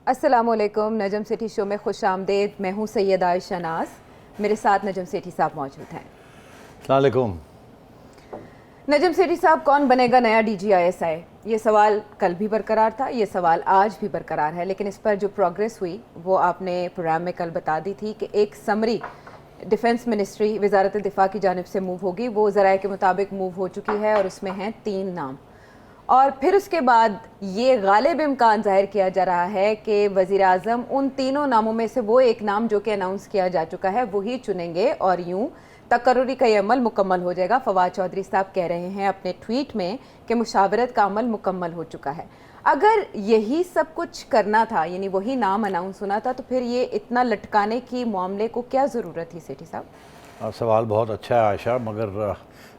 अस्सलामुअलैकुम। नजम city show में खुश आमदेद। मैं हूँ सैयद आयशा नाज, मेरे साथ नजम सेठी साहब मौजूद हैं। अस्सलाम वालेकुम। नजम सेठी साहब, कौन बनेगा नया DGISI? ये सवाल कल भी बरकरार था, ये सवाल आज भी बरकरार है, लेकिन इस पर जो प्रोग्रेस हुई वो आपने प्रोग्राम में कल बता दी थी कि एक समरी डिफेंस मिनिस्ट्री वजारत दिफा की जानिब से मूव होगी। वो ज़राए के मुताबिक मूव हो चुकी है और उसमें हैं 3 नाम। और फिर उसके बाद ये गालिब इम्कान जाहिर किया जा रहा है कि वज़ीर आज़म उन तीनों नामों में से वो एक नाम जो कि अनाउंस किया जा चुका है वही चुनेंगे और यूं तकर्रुरी का ये अमल मुकम्मल हो जाएगा। फवाद चौधरी साहब कह रहे हैं अपने ट्वीट में कि मुशावरत का अमल मुकम्मल हो चुका है। अगर यही सब कुछ करना था, यानी वही नाम अनाउंस होना था, तो फिर ये इतना लटकाने की मामले को क्या ज़रूरत थी सेठी साहब? सवाल बहुत अच्छा है आयशा, मगर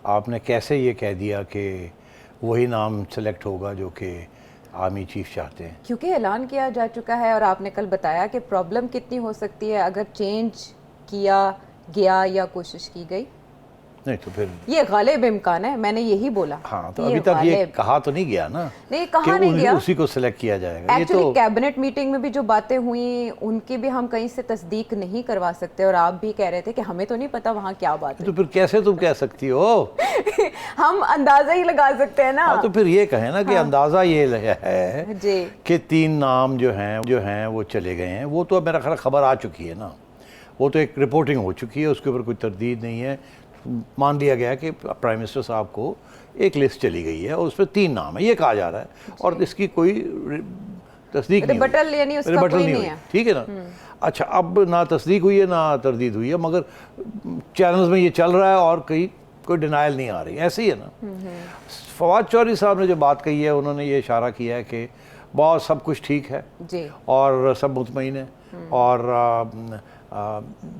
आपने कैसे ये कह दिया कि वही नाम सेलेक्ट होगा जो कि आर्मी चीफ चाहते हैं? क्योंकि ऐलान किया जा चुका है और आपने कल बताया कि प्रॉब्लम कितनी हो सकती है अगर चेंज किया गया या कोशिश की गई। नहीं तो फिर ये गालिब इम्कान है, मैंने यही बोला। हाँ, तो अभी तक ये कहा तो नहीं गया ना, नहीं कहा नहीं गया, उसी को सिलेक्ट किया जाएगा। एक्चुअली ये तो कैबिनेट मीटिंग में भी जो बातें हुई उनकी भी हम कहीं से तस्दीक नहीं करवा सकते, और आप भी कह रहे थे कि हमें तो नहीं पता वहाँ क्या बात है। तो फिर कैसे तुम कह सकती हो? हम अंदाजा ही लगा सकते हैं ना। हाँ, तो फिर ये कहें ना कि अंदाज़ा ये है जी कि 3 नाम जो हैं वो चले गए हैं। वो तो मेरा ख्याल खबर आ चुकी है ना, वो तो एक रिपोर्टिंग हो चुकी है, उसके ऊपर कोई तरदीद नहीं है। मान लिया गया कि प्राइम मिनिस्टर साहब को एक लिस्ट चली गई है और उस पर 3 नाम है, ये कहा जा रहा है, और इसकी कोई तस्दीक नहीं हुई, रिबटल नहीं हुई, ठीक है ना। अच्छा, अब ना तस्दीक हुई है ना तरदीद हुई है, मगर चैनल्स में ये चल रहा है और कोई डिनाइल नहीं आ रही, ऐसे ही है ना। फवाद चौधरी साहब ने जो बात कही है, उन्होंने ये इशारा किया है कि बहुत सब कुछ ठीक है जी और सब मुतमईन है, और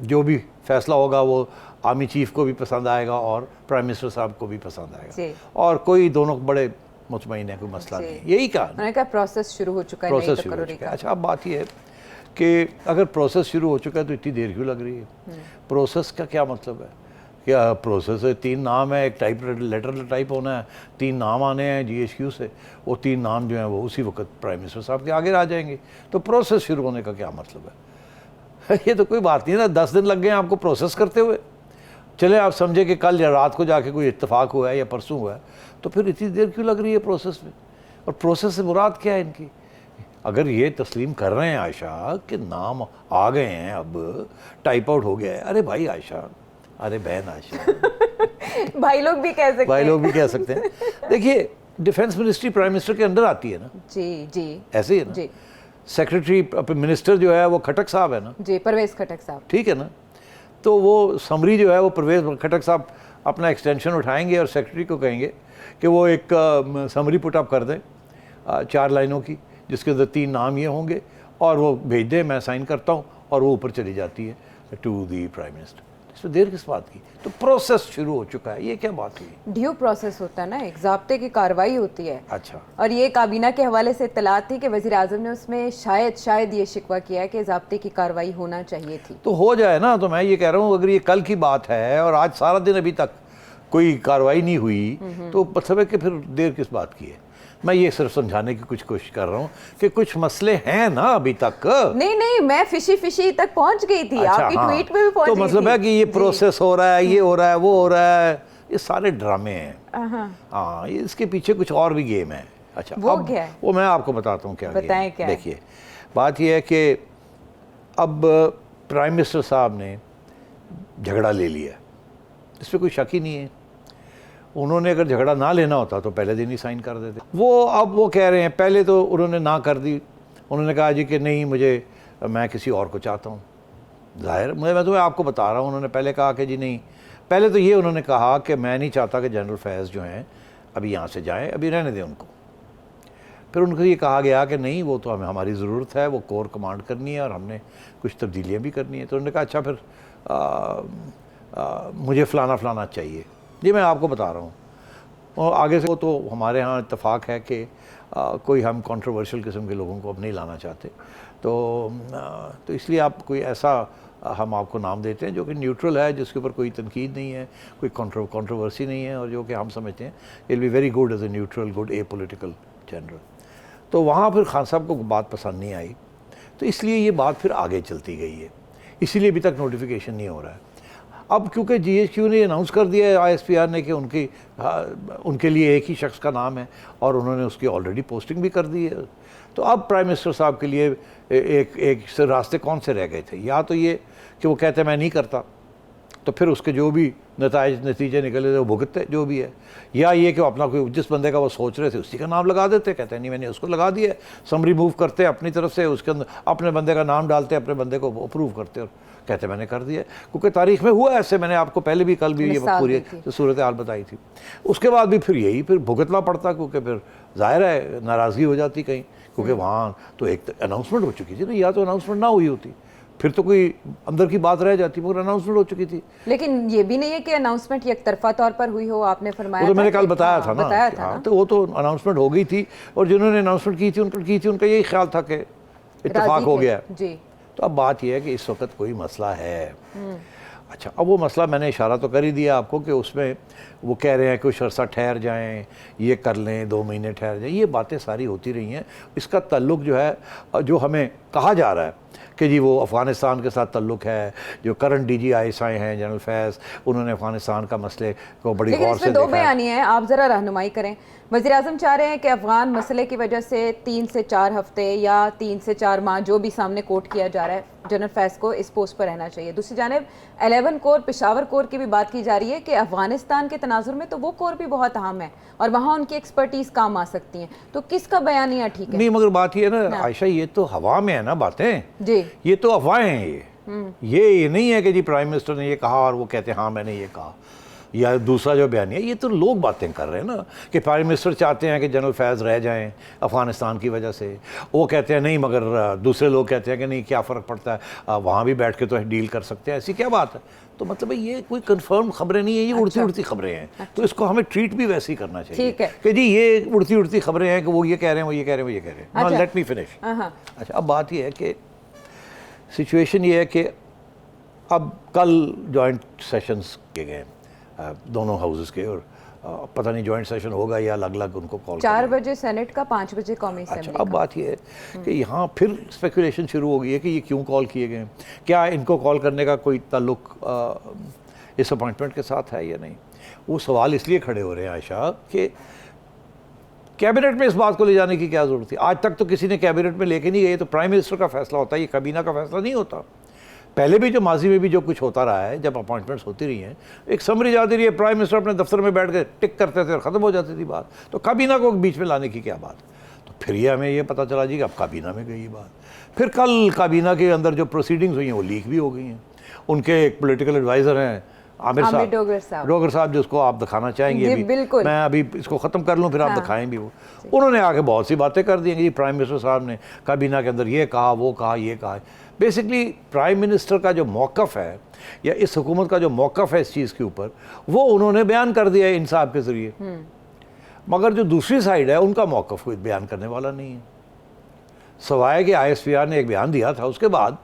जो भी फैसला होगा वो आर्मी चीफ को भी पसंद आएगा और प्राइम मिनिस्टर साहब को भी पसंद आएगा, और कोई दोनों बड़े मुतमईन है, कोई मसला नहीं, यही कहा। प्रोसेस शुरू हो चुका है, प्रोसेस शुरू हो चुका है। अच्छा, अब बात यह है कि अगर प्रोसेस शुरू हो चुका है तो इतनी देर क्यों लग रही है? प्रोसेस का क्या मतलब है? क्या प्रोसेस है? 3 नाम है, एक लेटर टाइप होना है, 3 नाम आने हैं GHQ से, वो 3 नाम जो हैं वो उसी वक्त प्राइम मिनिस्टर साहब के आगे आ जाएंगे, तो प्रोसेस शुरू होने का क्या मतलब है? ये तो कोई बात नहीं है ना, 10 दिन लग गए आपको प्रोसेस करते हुए। चले आप समझे कि कल या रात को जाके कोई इत्तेफाक हुआ है या परसों हुआ है, तो फिर इतनी देर क्यों लग रही है प्रोसेस में? और प्रोसेस से मुराद क्या है इनकी? अगर ये तस्लीम कर रहे हैं आयशा कि नाम आ गए हैं, अब टाइप आउट हो गया है, अरे भाई आयशा, अरे बहन आयशा भाई लोग भी कह सकते हैं, देखिए, डिफेंस मिनिस्ट्री प्राइम मिनिस्टर के अंडर आती है ना। जी जी, ऐसे ही है ना जी। सेक्रेटरी मिनिस्टर जो है वो खटक साहब है ना जी, परवेज खटक साहब, ठीक है ना। तो वो समरी जो है वो परवेज खटक साहब अपना एक्सटेंशन उठाएंगे और सेक्रेटरी को कहेंगे कि वो एक समरी पुटअप कर दें 4 लाइनों की, जिसके अंदर 3 नाम ये होंगे, और वो भेज दें, मैं साइन करता हूँ, और वो ऊपर चली जाती है टू दी प्राइम मिनिस्टर। इसमें देर किस बात की? तो प्रोसेस शुरू हो चुका है, ये क्या बात हुई? ड्यू प्रोसेस होता है ना, एक ज़ाब्ते की कार्रवाई होती है। अच्छा, और ये काबीना के हवाले से इत्तलात थी कि वज़ीर आज़म ने उसमें शायद ये शिकवा किया है कि ज़ाब्ते की कार्रवाई होना चाहिए थी। तो हो जाए ना, तो मैं ये कह रहा हूँ अगर ये कल की बात है और आज सारा दिन अभी तक कोई कार्रवाई नहीं हुई, तो मतलब है कि फिर देर किस बात की है? मैं ये सिर्फ समझाने की कुछ कोशिश कर रहा हूँ कि कुछ मसले हैं ना अभी तक। नहीं, मैं फिशी तक पहुंच गई थी। अच्छा, आपकी ट्वीट में भी पहुंच तो गई मतलब थी। है कि ये प्रोसेस हो रहा है, ये हो रहा है, वो हो रहा है, ये सारे ड्रामे हैं। हाँ, इसके पीछे कुछ और भी गेम है। अच्छा, वो क्या है? वो मैं आपको बताता हूँ क्या बताएं क्या। देखिए, बात ये है कि अब प्राइम मिनिस्टर साहब ने झगड़ा ले लिया, इस पर कोई शक ही नहीं है। उन्होंने अगर झगड़ा ना लेना होता तो पहले दिन ही साइन कर देते। अब वो कह रहे हैं, पहले तो उन्होंने ना कर दी, उन्होंने कहा जी कि नहीं, मैं किसी और को चाहता हूँ। जाहिर, मैं तुम्हें आपको बता रहा हूँ, उन्होंने पहले कहा कि जी नहीं, पहले तो ये उन्होंने कहा कि मैं नहीं चाहता कि जनरल फैज़ जो हैं अभी यहाँ से जाएँ, अभी रहने दें उनको। फिर उनको ये कहा गया कि नहीं, वो तो हमारी ज़रूरत है, वो कोर कमांड करनी है और हमने कुछ तब्दीलियाँ भी करनी है। तो उन्होंने कहा अच्छा, फिर मुझे फ़लाना चाहिए। ये मैं आपको बता रहा हूँ, और आगे से वो तो हमारे यहाँ इत्तेफाक है कि कोई हम कंट्रोवर्शियल किस्म के लोगों को अब नहीं लाना चाहते, तो इसलिए आप कोई ऐसा हम आपको नाम देते हैं जो कि न्यूट्रल है, जिसके ऊपर कोई तनकीद नहीं है, कोई कंट्रोवर्सी नहीं है, और जो कि हम समझते हैं it be very good as a neutral, good a political general. तो वहाँ फिर खान साहब को बात पसंद नहीं आई, तो इसलिए ये बात फिर आगे चलती गई है, इसीलिए अभी तक नोटिफिकेशन नहीं हो रहा है। अब क्योंकि GHQ ने अनाउंस कर दिया है ISPR ने कि उनके लिए एक ही शख्स का नाम है और उन्होंने उसकी ऑलरेडी पोस्टिंग भी कर दी है, तो अब प्राइम मिनिस्टर साहब के लिए एक रास्ते कौन से रह गए थे? या तो ये कि वो कहते मैं नहीं करता, तो फिर उसके जो भी नतीजे निकले थे वो भुगतते जो भी है, या ये कि वो अपना कोई जिस बंदे का वो सोच रहे थे उसी का नाम लगा देते, कहते हैं नहीं मैंने उसको लगा दिया, समरी मूव करते अपनी तरफ से, उसके अंदर अपने बंदे का नाम डालते, अपने बंदे को अप्रूव करते और कहते मैंने कर दिया। क्योंकि तारीख में हुआ ऐसे, मैंने आपको पहले भी कल भी ये पूरी सूरत हाल बताई थी। उसके बाद भी फिर यही फिर भुगतना पड़ता, क्योंकि फिर जाहिर है नाराज़गी हो जाती कहीं, क्योंकि वहाँ तो एक अनाउंसमेंट हो चुकी थी ना, या तो अनाउंसमेंट ना हुई होती फिर तो कोई अंदर की बात रह जाती, मगर अनाउंसमेंट हो चुकी थी। लेकिन ये भी नहीं है कि अनाउंसमेंट एक तरफा तौर पर हुई हो, आपने फरमाया वो तो मैंने कल बताया हाँ, था ना, तो वो तो अनाउंसमेंट हो गई थी, और जिन्होंने अनाउंसमेंट की थी उनका यही ख्याल था कि इत्तेफाक हो गया जी। तो अब बात यह है कि इस वक्त कोई मसला है। अच्छा, अब वो मसला मैंने इशारा तो कर ही दिया आपको कि उसमें वो कह रहे हैं कुछ अर्सा ठहर जाएं, ये कर लें, 2 महीने ठहर जाएं, ये बातें सारी होती रही हैं। इसका ताल्लुक जो है, जो हमें कहा जा रहा है कि जी वो अफ़गानिस्तान के साथ ताल्लुक़ है, जो करंट DGISI हैं जनरल फैज़, उन्होंने अफ़गानिस्तान का मसले को बड़ी गौर से देखा। 2 बयानियां हैं, आप ज़रा रहनुमाई करें। वज़ीर आज़म चाह रहे हैं कि अफ़गान मसले की वजह से 3 से 4 हफ्ते या 3 से 4 माह जो भी सामने कोट किया जा रहा है, जनरल फैज़ को इस पोस्ट पर रहना चाहिए। दूसरी जानिब 11 कोर पेशावर कोर की भी बात की जा रही है कि अफ़गानिस्तान के तनाजुर में तो वो कोर भी बहुत अहम है और वहाँ उनकी एक्सपर्टीज़ काम आ सकती हैं, तो किसका बयानिया ठीक है? नहीं, मगर बात ये है ना आयशा, ये तो हवा में है ना बातें जी, ये तो अफवाहें हैं। ये नहीं है कि जी प्राइम मिनिस्टर ने ये कहा और वो कहते हैं हाँ मैंने ये कहा, या दूसरा जो बयान है, ये तो लोग बातें कर रहे हैं ना कि प्राइम मिनिस्टर चाहते हैं कि जनरल फैज़ रह जाएं अफ़गानिस्तान की वजह से, वो कहते हैं नहीं, मगर दूसरे लोग कहते हैं कि नहीं क्या फ़र्क पड़ता है, वहाँ भी बैठ के तो डील कर सकते हैं, ऐसी क्या बात है? तो मतलब ये कोई कंफर्म खबरें नहीं है, ये उड़ती उड़ती खबरें हैं। तो इसको हमें ट्रीट भी वैसे ही करना चाहिए कि जी ये उड़ती उड़ती खबरें हैं कि वो ये कह रहे हैं, वो ये कह रहे हैं, वो ये कह रहे हैं। Let me finish. अच्छा, अब बात ये है कि सिचुएशन ये है कि अब कल जॉइंट सेशंस किए गए दोनों हाउसेस के, और पता नहीं जॉइंट सेशन होगा या अलग अलग उनको कॉल 4 बजे सेनेट का, 5 बजे कौमी असेंबली। अच्छा, अब बात ये है कि यहाँ फिर स्पेकुलेशन शुरू हो गई है कि ये क्यों कॉल किए गए, क्या इनको कॉल करने का कोई ताल्लुक इस अपॉइंटमेंट के साथ है या नहीं। वो सवाल इसलिए खड़े हो रहे हैं आयशा कि कैबिनेट में इस बात को ले जाने की क्या ज़रूरत थी? आज तक तो किसी ने कैबिनेट में लेके नहीं गए, तो प्राइम मिनिस्टर का फैसला होता है, ये काबीना का फैसला नहीं होता। पहले भी जो माजी में भी जो कुछ होता रहा है, जब अपॉइंटमेंट्स होती रही हैं, एक समरी जाती रही है, प्राइम मिनिस्टर अपने दफ्तर में बैठ के टिक करते थे और ख़त्म हो जाती थी बात, तो काबीना को बीच में लाने की क्या बात? तो फिर ये हमें ये पता चला जी कि अब काबीना में गई ये बात। फिर कल काबीना के अंदर जो प्रोसीडिंग्स हुई हैं वो लीक भी हो गई हैं। उनके एक पोलिटिकल एडवाइज़र हैं आमिर डोगर साहब, जिसको आप दिखाना चाहेंगे अभी, मैं अभी इसको ख़त्म कर लूँ फिर आप दिखाएं भी। वो उन्होंने आके बहुत सी बातें कर दी हैं कि प्राइम मिनिस्टर साहब ने काबीना के अंदर ये कहा, वो कहा, ये कहा। बेसिकली प्राइम मिनिस्टर का जो मौक़िफ़ है या इस हुकूमत का जो मौक़िफ़ है इस चीज़ के ऊपर, वो उन्होंने बयान कर दिया है इन साहब के ज़रिए, मगर जो दूसरी साइड है उनका मौक़िफ़ कोई बयान करने वाला नहीं है, सवाए कि ISPR ने एक बयान दिया था, उसके बाद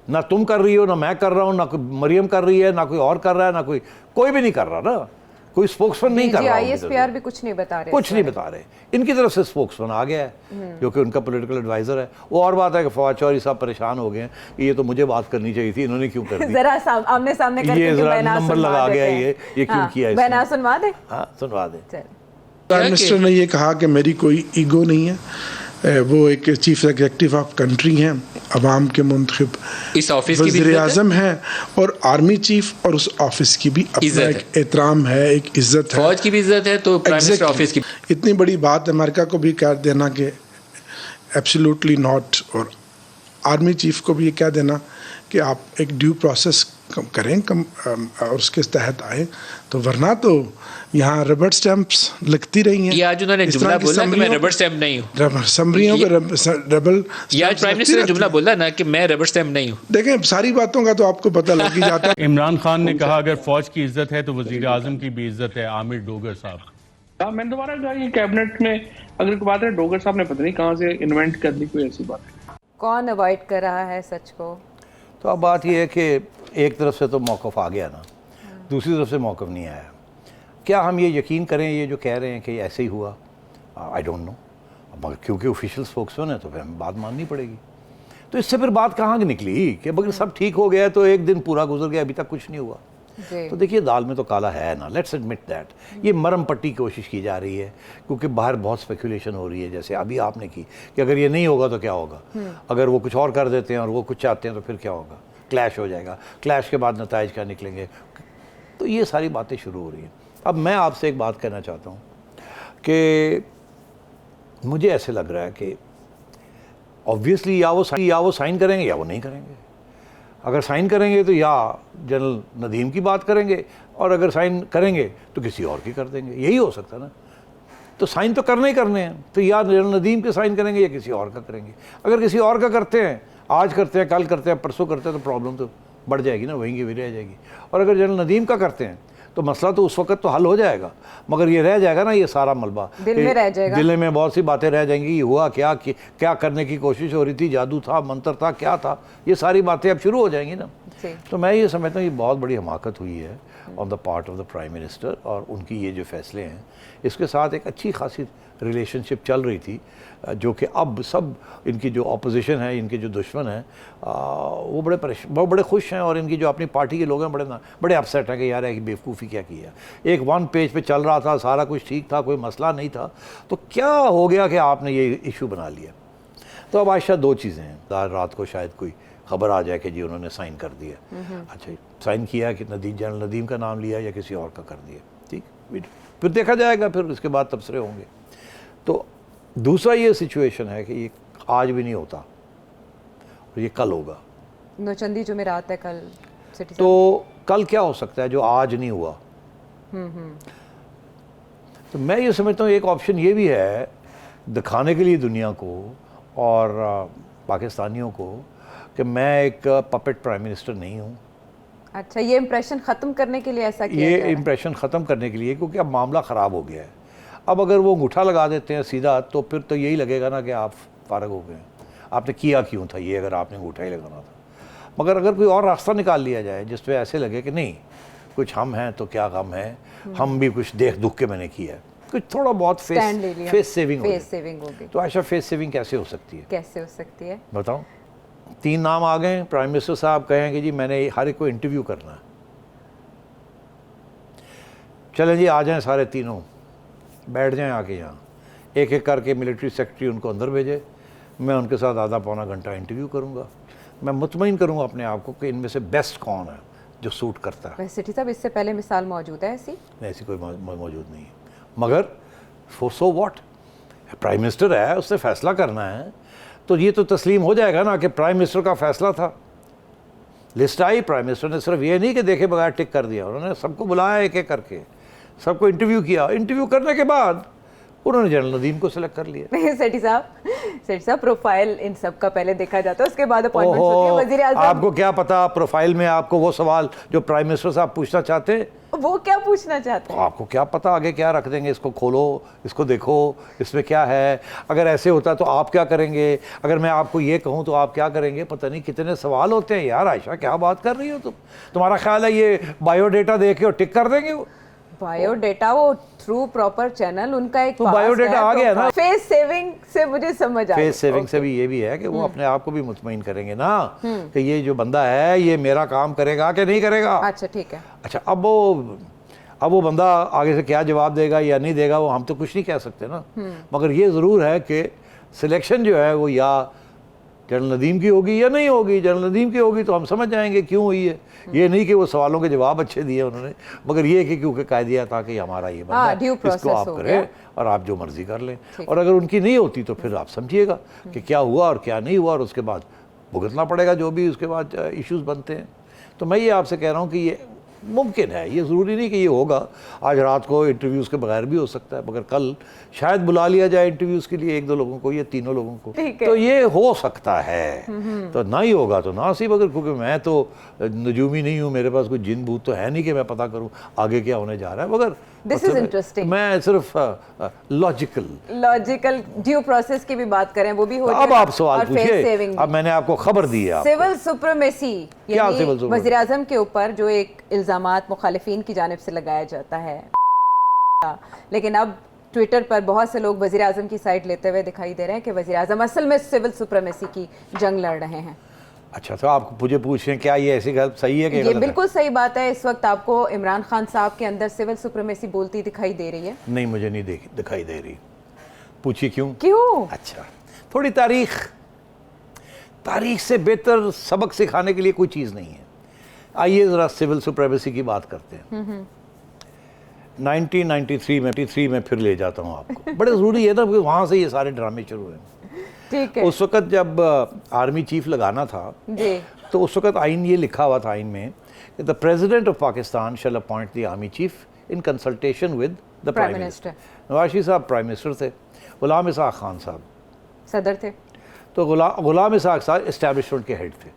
ना तुम कर रही हो, ना मैं कर रहा हूँ, ना कोई मरियम कर रही है, ना कोई और कर रहा है, ना कोई भी नहीं कर रहा ना, कोई स्पोक्समैन नहीं कर रहा। ISPR भी कुछ नहीं बता रहे, कुछ नहीं बता रहे। इनकी तरफ से स्पोक्समैन आ गया है जो कि उनका पॉलिटिकल एडवाइजर है। वो और बात है कि फवाद चौधरी साहब परेशान हो गए हैं, ये तो मुझे बात करनी चाहिए थी, इन्होंने क्यों कर दी? जरा आमने सामने करके ये जरा नंबर लगा गया, ये क्यों किया? बयान सुनवा दे। हाँ, सुनवा दे। प्राइम मिनिस्टर ने ये कहा कि मेरी कोई ईगो नहीं है, वो एक चीफ एग्जीक्यूटिव ऑफ कंट्री हैं, अवाम के मुंतखब इस ऑफिस की वज़ीर आज़म हैं, और आर्मी चीफ और उस ऑफिस की भी अपना एक एहतराम है, एक इज्जत है, फौज की भी इज्जत है, तो प्राइम मिनिस्टर ऑफिस की इतनी बड़ी बात अमेरिका को भी कह देना कि एब्सोल्युटली नॉट, और आर्मी चीफ को भी ये कह देना कि आप एक ड्यू प्रोसेस करें और उसके तहत आए, तो वरना तो यहाँ रबर स्टैंप्स लगती रही हैं। ये आज उन्होंने जुमला बोला कि मैं रबर स्टैम्प नहीं हूँ, समरियों पे रबर, ये आज प्राइम मिनिस्टर ने जुमला बोला ना कि मैं रबर स्टैम्प नहीं हूँ। देखें, सारी बातों का तो आपको पता लग ही जाता है। इमरान खान ने कहा अगर फौज की इज्जत है तो वजीर आजम की भी इज्जत है, आमिर डोगर साहब। मैंने दोबारा कहा ये कैबिनेट में अगर कोई बात है, डोगर साहब ने पता नहीं कहाँ से इन्वेंट कर ली कोई ऐसी बात है। कौन अवॉइड कर रहा है सच को? तो अब बात यह है कि एक तरफ से तो मौक़िफ़ आ गया ना, दूसरी तरफ से मौक़िफ़ नहीं आया। क्या हम ये यकीन करें ये जो कह रहे हैं कि ऐसे ही हुआ? आई डोंट नो, मगर क्योंकि ऑफिशियल स्पोक्समैन है तो फिर हमें बात माननी पड़ेगी। तो इससे फिर बात कहाँ की निकली कि अगर सब ठीक हो गया तो एक दिन पूरा गुजर गया, अभी तक कुछ नहीं हुआ। तो देखिए दाल में तो काला है ना, लेट्स एडमिट दैट। ये मरम पट्टी की कोशिश की जा रही है क्योंकि बाहर बहुत स्पेकुलेशन हो रही है, जैसे अभी आपने की कि अगर ये नहीं होगा तो क्या होगा, अगर वो कुछ और कर देते हैं और वो कुछ चाहते हैं तो फिर क्या होगा, क्लैश हो जाएगा, क्लैश के बाद नताइज क्या निकलेंगे। तो ये सारी बातें शुरू हो रही हैं। अब मैं आपसे एक बात कहना चाहता हूँ कि मुझे ऐसे लग रहा है कि ऑब्वियसली या वो साइन करेंगे या वो नहीं करेंगे। अगर साइन करेंगे तो या जनरल नदीम की बात करेंगे, और अगर साइन करेंगे तो किसी और की कर देंगे, यही हो सकता है ना। तो साइन तो करने ही करने हैं, तो या जनरल नदीम के साइन करेंगे या किसी और का करेंगे। अगर किसी और का करते हैं, आज करते हैं, कल करते हैं, परसों करते हैं, तो प्रॉब्लम तो बढ़ जाएगी ना, वहीं की वहीं रह जाएगी। और अगर जनरल नदीम का करते हैं तो मसला तो उस वक्त तो हल हो जाएगा, मगर ये रह जाएगा ना, ये सारा मलबा दिल में रह जाएगा, दिल में बहुत सी बातें रह जाएंगी। हुआ क्या, क्या करने की कोशिश हो रही थी, जादू था, मंत्र था, क्या था, ये सारी बातें अब शुरू हो जाएंगी ना। तो मैं ये समझता हूँ ये बहुत बड़ी हमाकत हुई है on the part of the prime minister, और उनकी ये जो फैसले हैं इसके साथ एक अच्छी खासी रिलेशनशिप चल रही थी, जो कि अब सब इनकी जो अपोजिशन है, इनके जो दुश्मन हैं, वो बड़े खुश हैं, और इनकी जो अपनी पार्टी के लोग हैं बड़े अपसेट हैं कि यार एक बेवकूफ़ी क्या किया। एक वन पेज पे चल रहा था, सारा कुछ ठीक था, कोई मसला नहीं था, तो क्या हो गया कि आपने ये इशू बना लिया। तो अब आज शायद दो चीज़ें हैं, रात को शायद कोई खबर आ जाए कि जी उन्होंने साइन कर दिया। अच्छा, साइन किया कि जनरल नदीम का नाम लिया या किसी और का कर दिया, ठीक, फिर देखा जाएगा, फिर इसके बाद तबसरे होंगे। तो दूसरा ये सिचुएशन है कि ये आज भी नहीं होता और ये कल होगा। नौचंदी जो मेरा आता है कल सिटी, तो कल क्या हो सकता है जो आज नहीं हुआ। तो मैं ये समझता हूँ एक ऑप्शन ये भी है दिखाने के लिए दुनिया को और पाकिस्तानियों को कि मैं एक पपेट प्राइम मिनिस्टर नहीं हूँ। अच्छा, ये इम्प्रेशन ख़त्म करने के लिए ऐसा किया ये जा रहा है? इम्प्रेशन ख़त्म करने के लिए, क्योंकि अब मामला ख़राब हो गया है। अब अगर वो अंगूठा लगा देते हैं सीधा, तो फिर तो यही लगेगा ना कि आप फारग हो गए, आपने किया क्यों था ये, अगर आपने अंगूठा ही लगाना था। मगर अगर कोई और रास्ता निकाल लिया जाए जिस पे ऐसे लगे कि नहीं कुछ हम हैं तो क्या गम है, हम भी कुछ देख दुख के मैंने किया है, कुछ थोड़ा बहुत फेस सेविंग होगी। तो ऐसा फेस सेविंग कैसे हो सकती है, कैसे हो सकती है बताओ। 3 नाम आ गए, प्राइम मिनिस्टर साहब कहें कि जी मैंने हर एक को इंटरव्यू करना है, चलें जी आ जाएं सारे तीनों, बैठ जाएं आके यहाँ, एक एक करके मिलिट्री सेक्रेटरी उनको अंदर भेजे, मैं उनके साथ आधा पौना घंटा इंटरव्यू करूँगा, मैं मुतमईन करूँगा अपने आप को कि इनमें से बेस्ट कौन है जो सूट करता है। वैसे सिटी साहब इससे पहले मिसाल मौजूद है ऐसी? नहीं, ऐसी कोई मौजूद नहीं है, मगर सो व्हाट, प्राइम मिनिस्टर है, उससे फैसला करना है, तो ये तो तस्लीम हो जाएगा ना कि प्राइम मिनिस्टर का फैसला था। लिस्ट आई, प्राइम मिनिस्टर ने सिर्फ ये नहीं कि देखे बगैर टिक कर दिया, उन्होंने सबको बुलाया एक एक करके, सबको इंटरव्यू किया, इंटरव्यू करने के बाद उन्होंने जनरल नदीम को सिलेक्ट कर लिया। सेठी साहब प्रोफाइल इन सब का पहले देखा जाता है, उसके बाद अपॉइंटमेंट होती है। वज़ीर आज़म, आपको क्या पता प्रोफाइल में आपको वो सवाल जो प्राइम मिनिस्टर साहब पूछना चाहते हैं, वो क्या पूछना चाहते हैं? आपको क्या पता आगे क्या रख देंगे, इसको खोलो, इसको देखो, इसमें क्या है, अगर ऐसे होता तो आप क्या करेंगे, अगर मैं आपको ये कहूँ तो आप क्या करेंगे, पता नहीं कितने सवाल होते हैं यार। आयशा क्या बात कर रही हो तुम, तुम्हारा ख्याल है ये बायोडेटा देके और टिक कर देंगे वो? बायोडेटा वो थ्रू प्रॉपर चैनल उनका एक तो बायोडेटा आ गया ना। फेस सेविंग से मुझे समझ आ गया। फेस सेविंग से भी ये भी है कि वो अपने आप को भी मुतमईन करेंगे ना कि ये जो बंदा है ये मेरा काम करेगा कि नहीं करेगा। अच्छा ठीक है। अच्छा, अब वो बंदा आगे से क्या जवाब देगा या नहीं देगा वो हम तो कुछ नहीं कह सकते ना, मगर ये ज़रूर है कि सिलेक्शन जो है वो या जनरल नदीम की होगी या नहीं होगी। जनरल नदीम की होगी तो हम समझ जाएंगे क्यों हुई है, ये नहीं कि वो सवालों के जवाब अच्छे दिए उन्होंने, मगर ये कि क्योंकि कह दिया था कि हमारा ये बंदा है, इसको आप करें और आप जो मर्जी कर लें। और अगर उनकी नहीं होती तो फिर आप समझिएगा कि क्या हुआ और क्या नहीं हुआ, और उसके बाद भुगतना पड़ेगा जो भी उसके बाद इश्यूज बनते हैं। तो मैं ये आपसे कह रहा हूँ कि ये मुमकिन है, ये ज़रूरी नहीं कि ये होगा आज रात को, इंटरव्यूज़ के बगैर भी हो सकता है, मगर कल शायद बुला लिया जाए इंटरव्यूज़ के लिए 1-2 लोगों को या 3 लोगों को, तो ये हो सकता है। तो ना ही होगा तो ना सही, मगर क्योंकि मैं तो नजूमी नहीं हूँ, मेरे पास कोई जिन भूत तो है नहीं कि मैं पता करूँ आगे क्या होने जा रहा है, मगर दिस इज इंटरेस्टिंग। मैं सिर्फ लॉजिकल ड्यू प्रोसेस की भी बात करें, वो भी हो जाए। अब आप सवाल पूछिए, अब मैंने आपको खबर दी है। सिविल सुप्रीमेसी, क्या सिविल सुप्रीमेसी? वज़ीर आज़म के ऊपर जो एक इल्जामात मुखालिफिन की जानिब से लगाया जाता है, लेकिन अब ट्विटर पर बहुत से लोग वज़ीर आज़म की साइड लेते हुए दिखाई दे रहे हैं कि वज़ीर आज़म असल में सिविल सुप्रीमेसी की जंग लड़ रहे हैं। अच्छा, तो आप मुझे पूछ रहे हैं क्या ये ऐसी गलत सही है कि ये गलत बिल्कुल सही बात है। इस वक्त आपको इमरान खान साहब के अंदर सिविल सुप्रीमेसी बोलती दिखाई दे रही है? नहीं, मुझे नहीं दिखाई दे रही। पूछिए क्यों? क्यों? अच्छा, थोड़ी तारीख से बेहतर सबक सिखाने के लिए कोई चीज़ नहीं है। आइए ज़रा सिविल सुप्रीमेसी की बात करते हैं। 1993 में फिर ले जाता हूँ आपको, बड़े ज़रूरी है ना, क्योंकि वहाँ से ये सारे ड्रामे शुरू हुए। ठीक है। उस वक़्त जब आर्मी चीफ लगाना था जी, तो उस वक़्त आइन ये लिखा हुआ था आइन में कि the president of Pakistan shall appoint the army chief in consultation with the prime minister. Nawaz Sharif sahab prime minister थे, गुलाम इसहाक खान साहब सदर थे। तो गुलाम इसहाक साहब इस्टेब्लिशमेंट के हेड थे।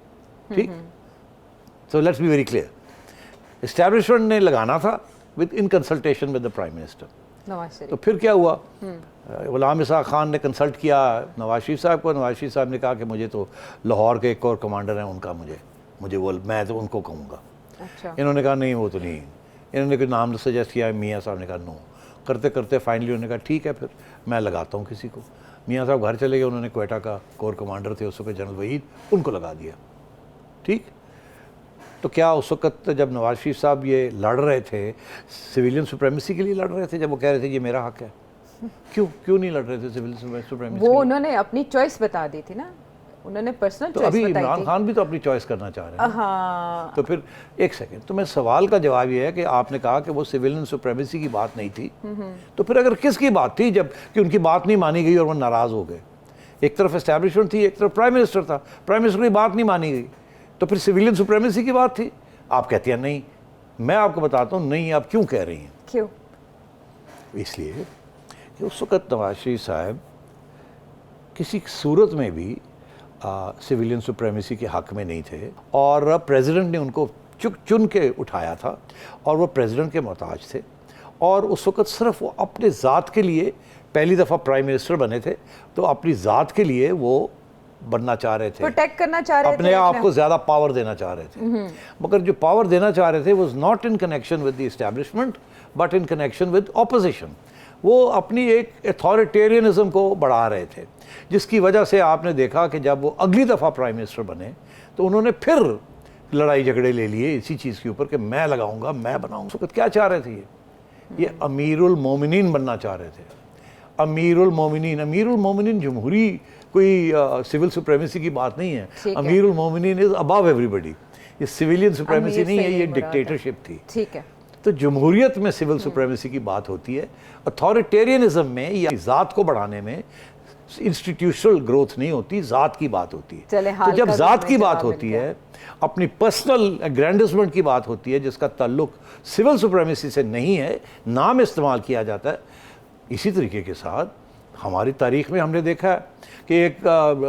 ठीक, so let's be very clear, establishment ने लगाना था with in consultation with the prime minister. Nawaz Sharif. तो फिर क्या हुआ, गुलाम इसहाक खान ने कंसल्ट किया नवाज शरीफ साहब को। नवाज शरीफ साहब ने कहा कि मुझे तो लाहौर के एक और कमांडर हैं, उनका मुझे वो मैं तो उनको कहूँगा। अच्छा। इन्होंने कहा नहीं, वो तो नहीं। इन्होंने कोई नाम सजेस्ट किया, मियाँ साहब ने कहा नो। करते करते फाइनली उन्होंने कहा ठीक है, फिर मैं लगाता हूँ किसी को। मियाँ साहब घर चले गए, उन्होंने क्वेटा का कोर कमांडर थे उस वक्त जनरल वहीद, उनको लगा दिया। ठीक, तो क्या उस वक्त जब नवाज शरीफ साहब ये लड़ रहे थे सिविलियन सुप्रीमेसी के लिए लड़ रहे थे, जब वो कह रहे थे ये मेरा हक है, क्यों नहीं लड़ रहे थे सिविलियन सुप्रीमेसी? वो उन्होंने अपनी चॉइस बता दी थी ना, उन्होंने पर्सनल तो चॉइस अभी बताई इमरान थी। खान भी तो अपनी चॉइस करना चाह रहे हैं। हाँ, तो फिर एक सेकंड, तो मैं सवाल का जवाब ये है कि आपने कहा कि वो सिविलियन सुप्रीमेसी की बात नहीं थी, तो फिर अगर किसकी बात थी जब कि उनकी बात नहीं मानी गई और वो नाराज़ हो गए? एक तरफ एस्टैब्लिशमेंट थी, एक तरफ प्राइम मिनिस्टर था, प्राइम मिनिस्टर की बात नहीं मानी गई, तो फिर सिविलियन सुप्रीमेसी की बात थी। आप कहती हैं नहीं, मैं आपको बताता हूँ नहीं, आप क्यों कह रही हैं? क्यों? इसलिए कि उस वक़्त नवाज शरीफ साहब किसी सूरत में भी सिविलियन सुप्रीमेसी के हक़ में नहीं थे, और प्रेसिडेंट ने उनको चुन के उठाया था, और वो प्रेसिडेंट के मोहताज थे, और उस वक़्त सिर्फ वो अपने ज़ात के लिए पहली दफ़ा प्राइम मिनिस्टर बने थे, तो अपनी ज़ात के लिए वो बनना चाह रहे थे, प्रोटेक्ट करना चाह रहे थे, अपने आप को ज़्यादा पावर देना चाह रहे थे। मगर जो पावर देना चाह रहे थे was not in connection with the establishment but in connection with opposition. वो अपनी एक अथॉरिटेरियनिज्म को बढ़ा रहे थे, जिसकी वजह से आपने देखा कि जब वो अगली दफ़ा प्राइम मिनिस्टर बने तो उन्होंने फिर लड़ाई झगड़े ले लिए इसी चीज़ के ऊपर कि मैं लगाऊंगा, मैं बनाऊंगा। तो क्या चाह रहे थे ये अमीरुल मोमिनीन बनना चाह रहे थे। अमीरुल मोमिनीन जमहूरी कोई सिविल सुप्रीमेसी की बात नहीं है। अमीरुल मोमिनीन इज अबव एवरीबडी। ये सिविलियन सुप्रीमेसी नहीं है, ये डिक्टेटरशिप थी। ठीक है। तो जमहूरियत में सिविल सुप्रीमेसी की बात होती है, अथॉरिटेरियनिज्म में या ज़ात को बढ़ाने में इंस्टीट्यूशनल ग्रोथ नहीं होती, ज़ात की बात होती है। तो जब ज़ात की बात होती है, अपनी पर्सनल एग्रैंडिसमेंट की बात होती है, जिसका ताल्लुक सिविल सुप्रीमेसी से नहीं है, नाम इस्तेमाल किया जाता है। इसी तरीके के साथ हमारी तारीख में हमने देखा है कि एक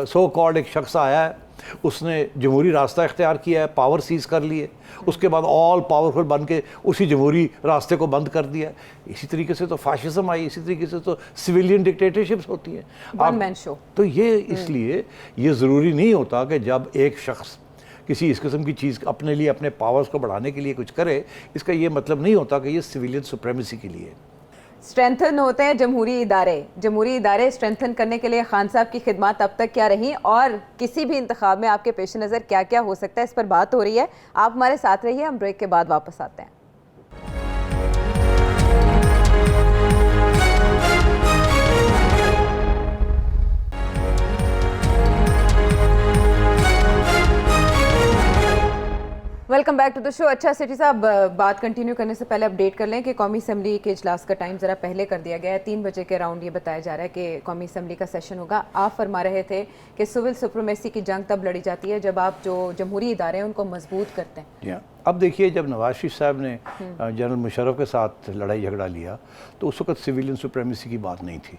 सो कॉल्ड एक शख्स आया है, उसने जमहूरी रास्ता इख्तियार किया है, पावर सीज कर लिए, उसके बाद ऑल पावरफुल बन के उसी जमहूरी रास्ते को बंद कर दिया। इसी तरीके से तो फाशिज्म आई, इसी तरीके से तो सिविलियन डिक्टेटरशिप्स होती हैं। One man show. तो ये इसलिए ये ज़रूरी नहीं होता कि जब एक शख्स किसी इस किस्म की चीज़ अपने लिए, अपने पावर्स को बढ़ाने के लिए कुछ करे, इसका ये मतलब नहीं होता कि ये सिविलियन सुप्रीमेसी के लिए। स्ट्रेंथन होते हैं जमहूरी इदारे स्ट्रेंथन करने के लिए खान साहब की खिदमत अब तक क्या रही, और किसी भी इंतखाब में आपके पेश नज़र क्या क्या हो सकता है, इस पर बात हो रही है। आप हमारे साथ रहिए, हम ब्रेक के बाद वापस आते हैं। Welcome back to the show. अच्छा सिटी साहब, बात कंटिन्यू करने से पहले अपडेट कर लें कि कौमी असम्बली के इजलास का टाइम ज़रा पहले कर दिया गया है। 3 बजे के अराउंड ये बताया जा रहा है कि कौमी असम्बली का सेशन होगा। आप फरमा रहे थे कि सिविल सुप्रीमेसी की जंग तब लड़ी जाती है जब आप जो जमहूरी इदारे हैं उनको मजबूत करते हैं। अब देखिए, जब नवाज शरीफ साहब ने जनरल मुशर्रफ के साथ लड़ाई झगड़ा लिया तो उस वक्त सिविलियन सुप्रीमेसी की बात नहीं थी।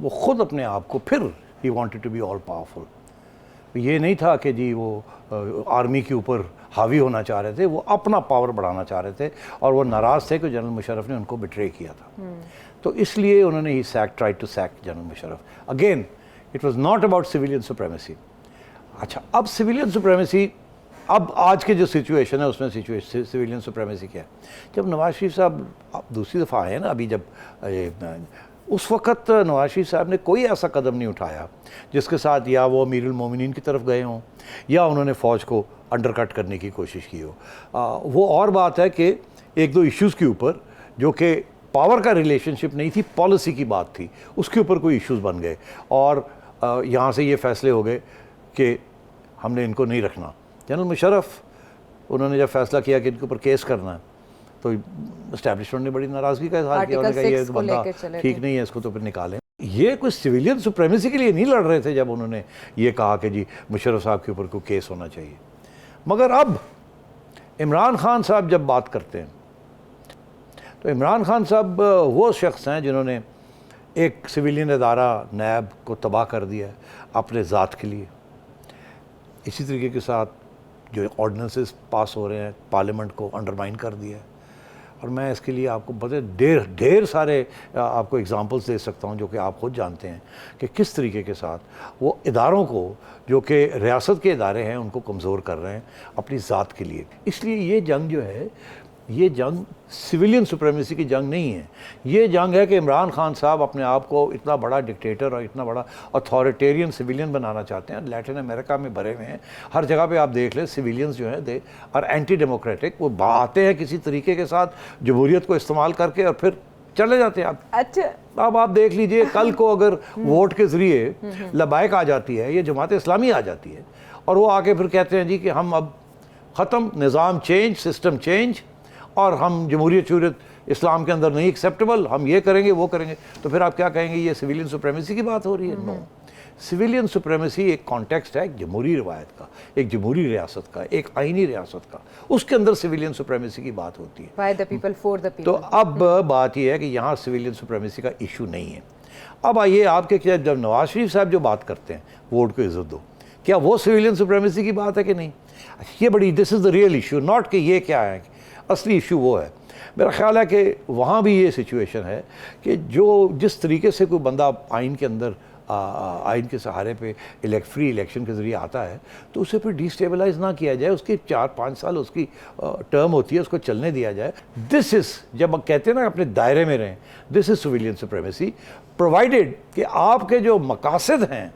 वो ख़ुद अपने आप को फिर he wanted to be all powerful. ये नहीं था कि जी वो आर्मी के ऊपर हावी होना चाह रहे थे, वो अपना पावर बढ़ाना चाह रहे थे, और वो नाराज़ थे कि जनरल मुशर्रफ ने उनको बिट्रे किया था। तो इसलिए उन्होंने he try to sack general Musharraf. Again it was not about civilian supremacy. अच्छा, अब सिविलियन सुप्रीमेसी, अब आज की जो सिचुएशन है उसमें सिविलियन सुप्रीमेसी क्या है? जब नवाज शरीफ साहब दूसरी दफ़ा आए ना, अभी जब उस वक़्त नवाज शरीफ साहब ने कोई ऐसा कदम नहीं उठाया जिसके साथ या वो अमीरुल मोमिनीन की तरफ गए हों या उन्होंने फ़ौज को अंडरकट करने की कोशिश की हो। वो और बात है कि एक दो इश्यूज़ के ऊपर जो कि पावर का रिलेशनशिप नहीं थी, पॉलिसी की बात थी, उसके ऊपर कोई इश्यूज़ बन गए और यहाँ से ये फ़ैसले हो गए कि हमने इनको नहीं रखना। जनरल मुशर्रफ उन्होंने जब फ़ैसला किया कि इनके ऊपर केस करना है तो इस्टेब्लिशमेंट ने बड़ी नाराज़गी का इजहार किया। उन्होंने कहा ये बंदा ठीक नहीं है, इसको तो फिर निकालें। ये कोई सिविलियन सुप्रीमेसी के लिए नहीं लड़ रहे थे जब उन्होंने ये कहा कि जी मुशर्रफ साहब के ऊपर कोई केस होना चाहिए। मगर अब इमरान खान साहब जब बात करते हैं तो इमरान खान साहब वो शख्स हैं जिन्होंने एक सिविलियन अदारा नैब को तबाह कर दिया है अपने ज़ात के लिए। इसी तरीके के साथ जो ऑर्डिनेंसेस पास हो रहे हैं पार्लियामेंट को अंडरमाइन कर दिया है। और मैं इसके लिए आपको बड़े ढेर सारे आपको एग्जांपल्स दे सकता हूं जो कि आप खुद जानते हैं कि किस तरीके के साथ वो इदारों को जो कि रियासत के इदारे हैं उनको कमज़ोर कर रहे हैं अपनी ज़ात के लिए। इसलिए ये जंग जो है ये जंग सिविलियन सुप्रीमेसी की जंग नहीं है। ये जंग है कि इमरान खान साहब अपने आप को इतना बड़ा डिक्टेटर और इतना बड़ा अथॉरिटेरियन सिविलियन बनाना चाहते हैं। लैटिन अमेरिका में भरे हुए हैं, हर जगह पे आप देख लें सिविलियंस जो हैं दे और एंटी डेमोक्रेटिक, वो आते हैं किसी तरीके के साथ जमहूरियत को इस्तेमाल करके और फिर चले जाते हैं। आप अच्छा अब आप देख लीजिए कल को अगर वोट के ज़रिए लबाइक आ जाती है, ये जमात इस्लामी आ जाती है और वो आके फिर कहते हैं जी कि हम अब ख़त्म, निज़ाम चेंज, सिस्टम चेंज और हम जमहूरियत शूरियत इस्लाम के अंदर नहीं एक्सेप्टेबल, हम ये करेंगे वो करेंगे, तो फिर आप क्या कहेंगे ये सिविलियन सुप्रीमेसी की बात हो रही है? नो, सिविलियन सुप्रीमेसी एक कॉन्टेक्स्ट है एक जमहूरी रिवायत का, एक जमहूरी रियासत का, एक आइनी रियासत का, उसके अंदर सिविलियन सुप्रीमेसी की बात होती है। By the people for the people. तो अब बात यह है कि यहाँ सिविलियन सुप्रीमेसी का इशू नहीं है। अब आइए आपके क्या, जब नवाज शरीफ साहब जो बात करते हैं वोट को इज्जत दो, क्या वो सिविलियन सुप्रीमेसी की बात है कि नहीं? ये बड़ी, this is the real issue, not कि ये क्या है, असली इशू वो है। मेरा ख्याल है कि वहाँ भी ये सिचुएशन है कि जो जिस तरीके से कोई बंदा आइन के अंदर आइन के सहारे पे फ्री इलेक्शन के ज़रिए आता है तो उसे फिर डिस्टेबलाइज ना किया जाए, उसकी 4-5 साल उसकी टर्म होती है, उसको चलने दिया जाए। दिस इज़, जब कहते हैं ना अपने दायरे में रहें, this is civilian supremacy, provided कि आपके जो मकासद हैं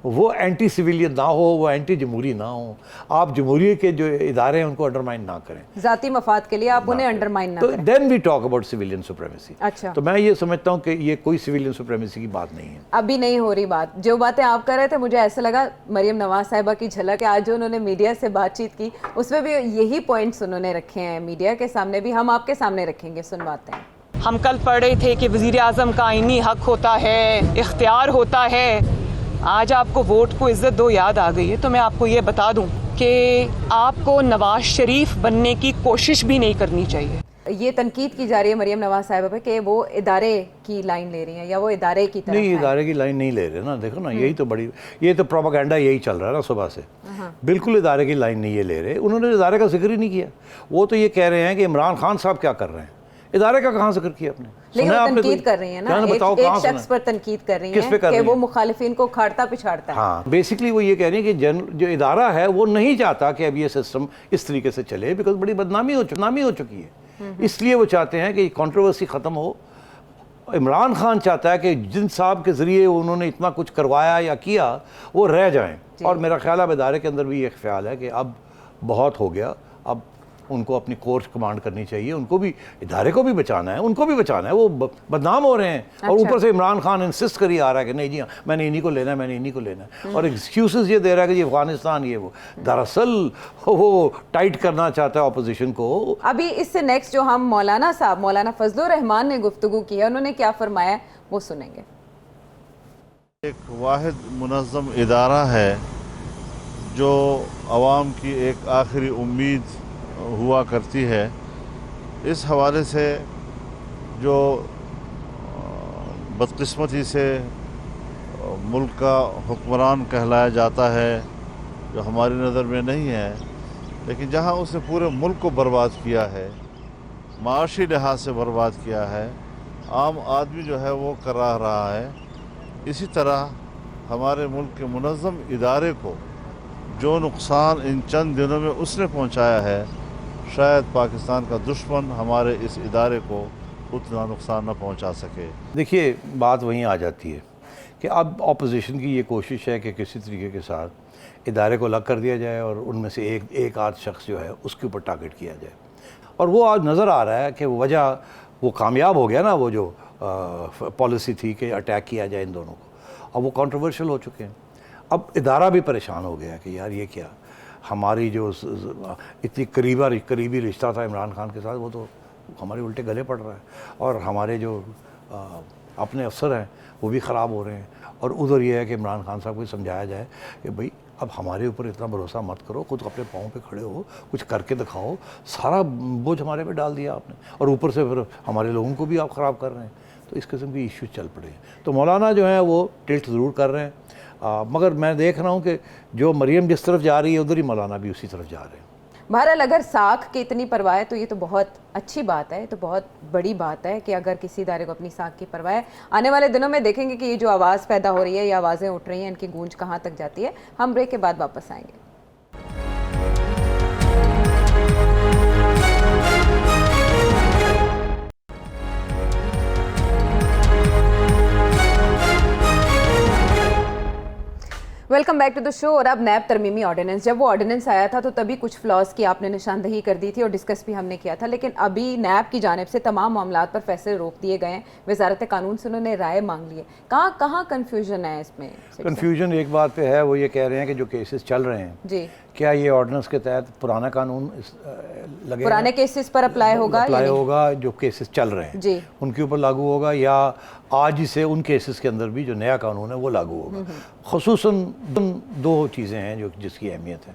वो एंटी सिविलियन ना हो, वो एंटी जमहूरी ना हो, आप जमहूरी के जो इदारे हैं उनको अंडरमाइन ना करें, ज़ाती मफाद के लिए आप उन्हें अंडरमाइन ना तो करें। Then we talk about civilian supremacy. अच्छा, तो मैं ये समझता हूँ कि ये कोई सिविलियन सुप्रीमेसी की बात नहीं है। अभी नहीं हो रही बात। जो बातें आप कर रहे थे मुझे ऐसा लगा मरियम नवाज साहिबा की झलक है। आज जो उन्होंने मीडिया से बातचीत की उसमें भी यही पॉइंट्स उन्होंने रखे हैं, मीडिया के सामने भी, हम आपके सामने रखेंगे, सुनवाते हैं। हम कल पढ़ रहे थे कि वज़ीर आज़म का आईनी हक होता है, इख्तियार होता है। आज आपको वोट को इज्जत दो याद आ गई है, तो मैं आपको ये बता दूं कि आपको नवाज शरीफ बनने की कोशिश भी नहीं करनी चाहिए। ये तनकीद की जा रही है मरियम नवाज साहिबा पे कि वो इदारे की लाइन ले रही हैं या वो इदारे की तरफ नहीं, हैं। इदारे की लाइन नहीं ले रहे ना, देखो ना, यही तो बड़ी, ये तो प्रोपेगेंडा यही चल रहा है ना सुबह से। बिल्कुल इदारे की लाइन नहीं ये ले रहे, उन्होंने इदारे का जिक्र ही नहीं किया। वो तो ये कह रहे हैं कि इमरान खान साहब क्या कर रहे हैं, इदारे का कहाँ जिक्र किया आपने? लेकिन वो तनकीद कर रही है ना, एक शख्स पर तनकीद कर रही है कि वो मुखालिफिन को खाड़ता पिछाड़ता है। हाँ, बेसिकली वो ये कह रही है कि जो इदारा है वो नहीं चाहता कि अब ये सिस्टम इस तरीके से चले, बिकॉज बड़ी बदनामी हो चुकी है। इसलिए वो चाहते हैं कि कंट्रोवर्सी ख़त्म हो। इमरान खान चाहता है कि जिन साहब के ज़रिए उन्होंने इतना कुछ करवाया या किया वो रह जाएं, और मेरा ख्याल है इदारे के अंदर भी ये ख्याल है कि अब बहुत हो गया, अब उनको अपनी कोर्स कमांड करनी चाहिए, उनको भी, इदारे को भी बचाना है, उनको भी बचाना है, वो बदनाम हो रहे हैं। अच्छा। और ऊपर से इमरान खान इंसिस्ट करी आ रहा है कि नहीं जी हाँ मैंने इन्हीं को लेना है, मैंने इन्हीं को लेना है, और एक्सक्यूजेस ये दे रहा है कि ये अफगानिस्तान ये वो, दरअसल वो टाइट करना चाहता है अपोजिशन को। अभी इससे नेक्स्ट जो हम मौलाना साहब, मौलाना फजलुर रहमान ने गुफ्तगू की है, उन्होंने क्या फरमाया वो सुनेंगे। एक वाहिद मुनज़्ज़म इदारा है जो आवाम की एक आखिरी उम्मीद हुआ करती है। इस हवाले से जो बदकिस्मती से मुल्क का हुक्मरान कहलाया जाता है, जो हमारी नज़र में नहीं है, लेकिन जहां उसने पूरे मुल्क को बर्बाद किया है, माशी लिहाज से बर्बाद किया है, आम आदमी जो है वो करा रहा है। इसी तरह हमारे मुल्क के मुनज़्ज़म इदारे को जो नुकसान इन चंद दिनों में उसने पहुंचाया है, शायद पाकिस्तान का दुश्मन हमारे इस इदारे को उतना नुकसान न पहुंचा सके। देखिए, बात वहीं आ जाती है कि अब ऑपोजिशन की ये कोशिश है कि किसी तरीके के साथ इदारे को अलग कर दिया जाए और उनमें से एक आध शख्स जो है उसके ऊपर टारगेट किया जाए। और वो आज नज़र आ रहा है कि वजह वो कामयाब हो गया ना, वो जो पॉलिसी थी कि अटैक किया जाए इन दोनों को, अब वो कंट्रोवर्शियल हो चुके हैं। अब इदारा भी परेशान हो गया कि यार ये क्या, हमारी जो इतनी करीबी रिश्ता था इमरान खान के साथ, वो तो हमारे उल्टे गले पड़ रहा है, और हमारे जो अपने अफसर हैं वो भी ख़राब हो रहे हैं। और उधर ये है कि इमरान खान साहब को समझाया जाए कि भाई अब हमारे ऊपर इतना भरोसा मत करो, खुद अपने पाँव पे खड़े हो, कुछ करके दिखाओ। सारा बोझ हमारे पे डाल दिया आपने, और ऊपर से फिर हमारे लोगों को भी आप ख़राब कर रहे हैं। तो इस किस्म की इश्यूज चल पड़े हैं। तो मौलाना जो हैं वो टिल्ट ज़रूर कर रहे हैं, मगर मैं देख रहा हूँ कि जो मरियम जिस तरफ जा रही है उधर ही मौलाना भी उसी तरफ जा रहे हैं। बहरहाल अगर साख की इतनी परवाह है तो ये तो बहुत अच्छी बात है, तो बहुत बड़ी बात है कि अगर किसी इदारे को अपनी साख की परवाह है। आने वाले दिनों में देखेंगे कि ये जो आवाज़ पैदा हो रही है, ये आवाज़ें उठ रही हैं, इनकी गूंज कहाँ तक जाती है। हम ब्रेक के बाद वापस आएंगे। Welcome back to the show. और अब नैब तरमीमी ऑर्डिनेंस, जब वो ऑर्डिनेंस आया था तो तभी कुछ फ्लॉज की आपने निशानदही कर दी थी और डिस्कस भी हमने किया था, लेकिन अभी नैब की जानिब से तमाम मामलात पर फैसले रोक दिए गए हैं। वजारत कानून से उन्होंने राय मांग ली है। कहाँ कन्फ्यूजन है इसमें? कन्फ्यूजन एक बात पे है, वो ये कह रहे हैं कि जो केसेस चल रहे हैं जी, क्या ये ऑर्डिनेंस के तहत पुराना कानून लगेगा, पुराने केसेस पर अप्लाई होगा, जो केसेस चल रहे हैं जी उनके ऊपर लागू होगा, या आज ही से उन केसेस के अंदर भी जो नया कानून है वो लागू होगा। ख़ुसूसन दो चीज़ें हैं जो जिसकी अहमियत है।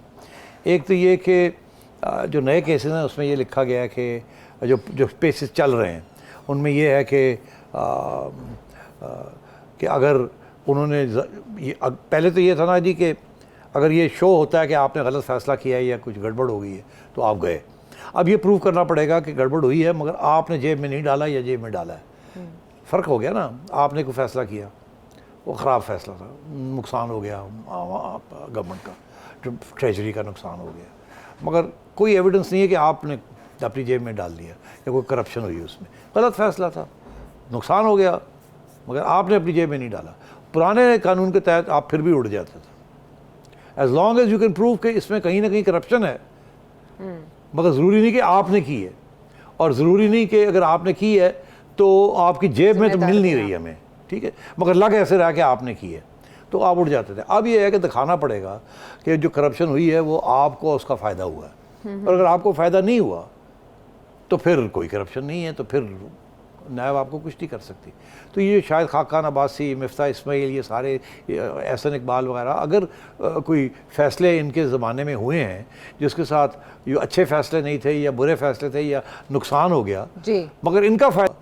एक तो ये कि जो नए केसेस हैं उसमें ये लिखा गया है कि जो केसेस चल रहे हैं उनमें ये है कि अगर उन्होंने पहले तो ये था ना जी कि अगर ये शो होता है कि आपने गलत फ़ैसला किया है या कुछ गड़बड़ हो गई है तो आप गए। अब ये प्रूव करना पड़ेगा कि गड़बड़ हुई है मगर आपने जेब में नहीं डाला या जेब में डाला है। फ़र्क हो गया ना, आपने कोई फ़ैसला किया, वो ख़राब फ़ैसला था, नुकसान हो गया गवर्नमेंट का, ट्रेजरी का नुकसान हो गया, मगर कोई एविडेंस नहीं है कि आपने अपनी जेब में डाल दिया या कोई करप्शन हुई उसमें। गलत फ़ैसला था, नुकसान हो गया, मगर आपने अपनी जेब में नहीं डाला। पुराने कानून के तहत आप फिर भी उड़ जाते थे, as long as you can prove कि इसमें कहीं ना कहीं करप्शन है, मगर ज़रूरी नहीं कि आपने की है, और ज़रूरी नहीं कि अगर आपने की है तो आपकी जेब में तो मिल नहीं रही हमें, ठीक है, मगर लग ऐसे रहा कि आपने की है, तो आप उड़ जाते थे। अब ये है कि दिखाना पड़ेगा कि जो करप्शन हुई है वो आपको उसका फ़ायदा हुआ है, और अगर आपको फ़ायदा नहीं हुआ तो फिर कोई करप्शन नहीं है, तो फिर नायब आपको कुछ नहीं कर सकती। तो ये शायद खाकान अब्बासी, मिफ्ता इस्माइल, ये सारे एहसन इकबाल वगैरह, अगर कोई फ़ैसले इनके ज़माने में हुए हैं जिसके साथ ये अच्छे फ़ैसले नहीं थे या बुरे फ़ैसले थे या नुकसान हो गया जी, मगर इनका फ़ायदा,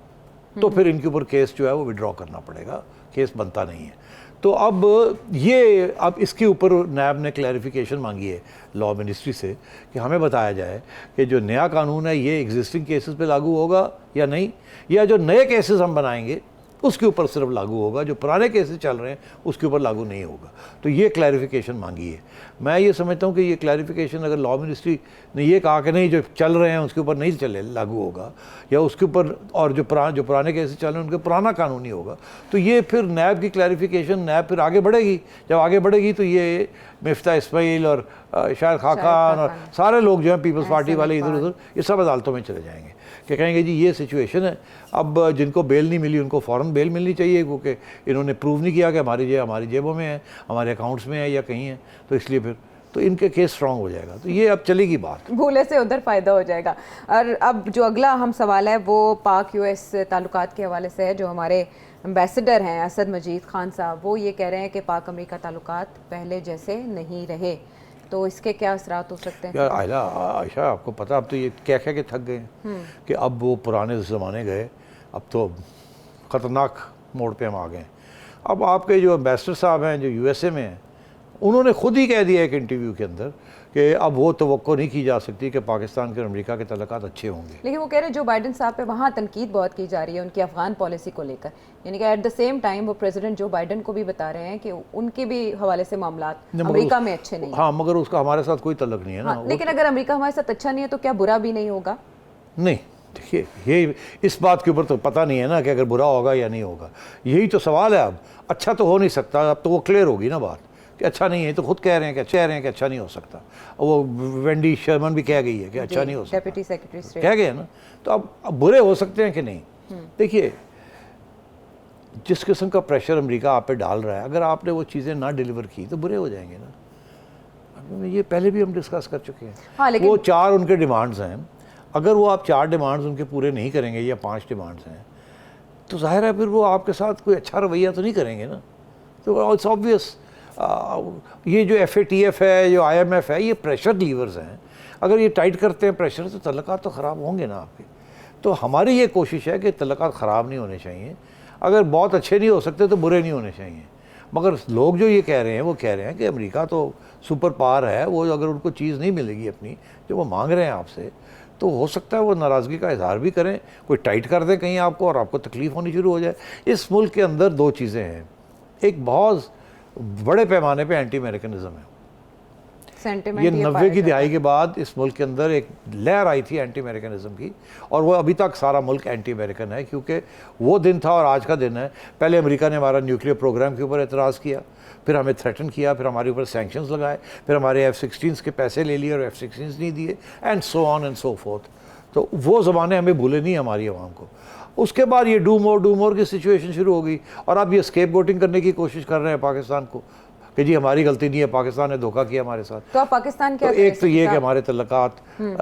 तो फिर इनके ऊपर केस जो है वो विड्रॉ करना पड़ेगा, केस बनता नहीं है। तो अब इसके ऊपर नैब ने क्लैरिफिकेशन मांगी है लॉ मिनिस्ट्री से कि हमें बताया जाए कि जो नया कानून है ये एग्जिस्टिंग केसेस पे लागू होगा या नहीं, या जो नए केसेस हम बनाएंगे उसके ऊपर सिर्फ लागू होगा, जो पुराने केसेस चल रहे हैं उसके ऊपर लागू नहीं होगा। तो ये क्लैरिफिकेशन मांगी है। मैं ये समझता हूँ कि ये क्लैरिफिकेशन अगर लॉ मिनिस्ट्री ने ये कहा कि नहीं जो चल रहे हैं उसके ऊपर नहीं चले लागू होगा, या उसके ऊपर और जो पुराने केसेस चल रहे हैं उनके पुराना कानून ही होगा, तो ये फिर नैब की क्लैरिफिकेशन, नैब फिर आगे बढ़ेगी। जब आगे बढ़ेगी तो ये मिफ्ता इस्माइल और शायद खाकान और सारे लोग जो हैं पीपल्स पार्टी वाले इधर उधर, ये सब अदालतों में चले जाएंगे कि कहेंगे जी ये सिचुएशन है, अब जिनको बेल नहीं मिली उनको फ़ौरन बेल मिलनी चाहिए, क्योंकि इन्होंने प्रूव नहीं किया कि हमारी जेबों में है, हमारे अकाउंट्स में है या कहीं है, तो इसलिए फिर तो इनके केस स्ट्रॉन्ग हो जाएगा। तो ये अब चलेगी बात, भूले से उधर फ़ायदा हो जाएगा। और अब जो अगला हम सवाल है वो पाक US ताल्लुकात के हवाले से है। जो हमारे एम्बेसडर हैं असद मजीद खान साहब, वो ये कह रहे हैं कि पाक अमेरिका ताल्लुकात पहले जैसे नहीं रहे, तो इसके क्या असरात हो सकते हैं? यार आयशा आपको पता, अब तो ये कह के थक गए कि अब वो पुराने ज़माने गए, अब तो ख़तरनाक मोड़ पे हम आ गए। अब आपके जो एम्बेसडर साहब हैं जो USA में हैं, उन्होंने खुद ही कह दिया एक इंटरव्यू के अंदर कि अब वो तवक्को नहीं की जा सकती कि पाकिस्तान के और अमेरिका के तल्लुकात अच्छे होंगे। लेकिन वो कह रहे हैं जो बाइडन साहब पे वहाँ तनकीद बहुत की जा रही है उनकी अफगान पॉलिसी को लेकर, यानी कि एट द सेम टाइम वो प्रेसिडेंट जो बाइडन को भी बता रहे हैं कि उनके भी हवाले से मामलात अमेरिका में अच्छे नहीं। हाँ, मगर उसका हमारे साथ कोई तल्लुक नहीं है ना। लेकिन अगर अमेरिका हमारे साथ अच्छा नहीं है तो क्या बुरा भी नहीं होगा? नहीं, देखिए, ये इस बात के ऊपर तो पता नहीं है ना कि अगर बुरा होगा या नहीं होगा, यही तो सवाल है। अब अच्छा तो हो नहीं सकता, अब तो वो क्लियर होगी ना बात कि अच्छा नहीं है, तो खुद कह रहे हैं कि अच्छा नहीं हो सकता। वो वेंडी शर्मन भी कह गई है कि अच्छा नहीं हो सकता, डेप्यूटी सेक्रेटरी कह गए ना। तो अब बुरे हो सकते हैं कि नहीं? देखिए, जिस किस्म का प्रेशर अमेरिका आप पे डाल रहा है, अगर आपने वो चीज़ें ना डिलीवर की तो बुरे हो जाएंगे ना। ये पहले भी हम डिस्कस कर चुके हैं। हाँ, लेकिन वो 4 उनके डिमांड्स हैं, अगर वो आप 4 डिमांड्स उनके पूरे नहीं करेंगे या 5 डिमांड्स हैं, तो जाहिर है फिर वो आपके साथ कोई अच्छा रवैया तो नहीं करेंगे ना। तो इट्स ऑब्वियस, ये जो FATF है, जो IMF है, ये प्रेशर लीवर्स हैं। अगर ये टाइट करते हैं प्रेशर तो तल्लुकात तो ख़राब होंगे ना आपके। तो हमारी ये कोशिश है कि तल्लुकात ख़राब नहीं होने चाहिए। अगर बहुत अच्छे नहीं हो सकते तो बुरे नहीं होने चाहिए। मगर लोग जो ये कह रहे हैं वो कह रहे हैं कि अमेरिका तो सुपर पावर है, वो अगर उनको चीज़ नहीं मिलेगी अपनी जो वो मांग रहे हैं आपसे, तो हो सकता है वो नाराज़गी का इजहार भी करें, कोई टाइट कर दें कहीं आपको और आपको तकलीफ़ होनी शुरू हो जाए। इस मुल्क के अंदर 2 चीज़ें हैं, एक बहुत बड़े पैमाने पे एंटी अमेरिकनिज्म है। सेंटिमेंट ये 90 की दिहाई के बाद इस मुल्क के अंदर एक लहर आई थी एंटी अमेरिकनिज्म की, और वो अभी तक सारा मुल्क एंटी अमेरिकन है, क्योंकि वो दिन था और आज का दिन है। पहले अमेरिका ने हमारा न्यूक्लियर प्रोग्राम के ऊपर एतराज़ किया, फिर हमें थ्रेटन किया, फिर हमारे ऊपर सैंक्शंस लगाए, फिर हमारे F-16 के पैसे ले लिए और F-16 नहीं दिए, and so on and so fourth. तो वो ज़माने हमें भूले नहीं हमारी आवाम को। उसके बाद ये डू मोर की सिचुएशन शुरू हो गई, और अब ये स्केप गोटिंग करने की कोशिश कर रहे हैं पाकिस्तान को कि जी हमारी गलती नहीं है, पाकिस्तान ने धोखा किया हमारे साथ। तो आप पाकिस्तान क्या तो एक तो ये कि हमारे तल्लुकात